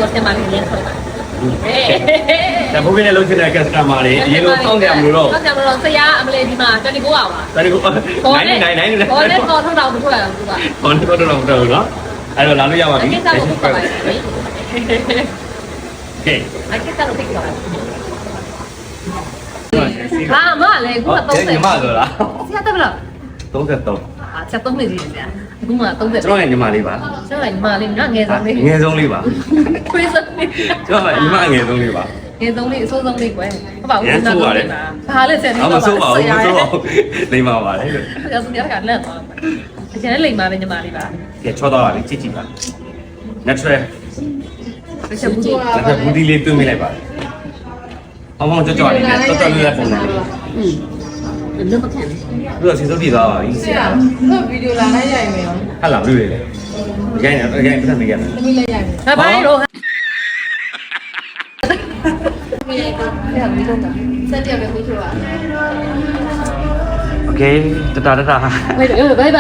တော့တင်ပါလိမ့်မယ်ဆိုတော့แต่พวกนี้เราคือการสกัดมาเลยเยลโล่ต้องแดงรู้หรอต้องแดงรู้หรอเสียอเมริกามาจะนี่กูเอาอ่ะจะนี่กูไหนพอเล่นพอเท่าเราไม่ช่วยอ่ะกูอ่ะพอเล่นพอเท่าเราเท่าเนาะไอ้เราล้างด้วยยามาพี่ไอ้แค่เราติดต่อไปโอเคไอ้แค่เราติดต่อไปมาเลยกูอ่ะ30ညီမဆိုလားဆရာတက်ဘလား33အာချက်3နှစ်ကြီးဆရာအခုမှ30ကျွန်တော်ရဲ့ညီမလေးပါကျွန်တော်ညီမလေးငါငယ်ဆုံးလေးငယ်ဆုံးလေးပါခွေးဆုံးလေးကျွန်တော်ညီမငယ်ဆုံးလေးပါငယ်ဆုံးလေးအဆိုးဆုံးလေးကွယ်ဟုတ်ပါဘူးဘာလဲဆရာဒီမဆိုးပါဘူးမဆိုးပါဘူးလိမ္မာပါတယ်လို့ဆရာစမြတ်ကလက်သွားအကျန်လိမ္မာပဲညီမလေးပါကဲချောတော့ပါလေကြည့်ကြည့်ပါ natural တစ်ချက်ဘူးnatural ဘူးဒီလေးတွင်းမိလိုက်ပါအောင်အောင်ကြောက်လေးနဲ့တော်တော်လေးပုံစံလုံးမခံဘူးတော့စီစိုးတည်သွားပါပြီဆရာတို့ဗီဒီယိုလာလိုက်ရိုက်မယ်ရောဟာလာပြီလေရိုင်းနေပတ်နေကြတယ်သမီးလည်းရိုက်မယ်ဟာဘာလဲတော့သမီးရိုက်တော့ဆရာပြီးတော့ဆက်ပြပဲကိုချိုးပါโอเคတတာဘိုင်ဘိုင်